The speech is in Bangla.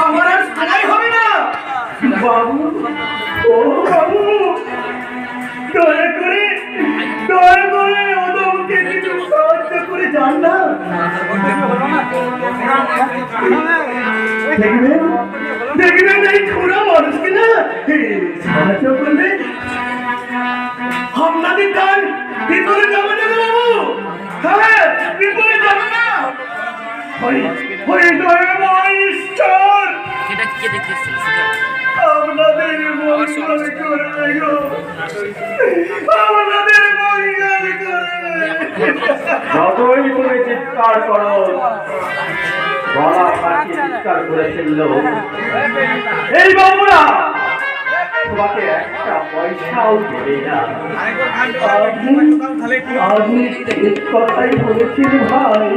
আমার আর সারাই হবে না বাবু। ও বাবু, দয়া করে ওদেরকে একটু সাহায্য করে যান না। দেখবেন এই ছোড়া মানুষকে না সাহায্য করলে আপনাদের কান বিপরে যাবে না বাবু। হ্যাঁ, বিপরে যাবে না। আপনাদের মঙ্গল করবে গো, আপনাদের মঙ্গল করবে। যতই তুমি চিৎকার করো, গলা কাটিয়ে চিৎকার করে ফেললো, এই বাবুরা তোমাকে একটা পয়সাও দেবে না। আপনি ঠিক কথাই বলেছেন ভাই।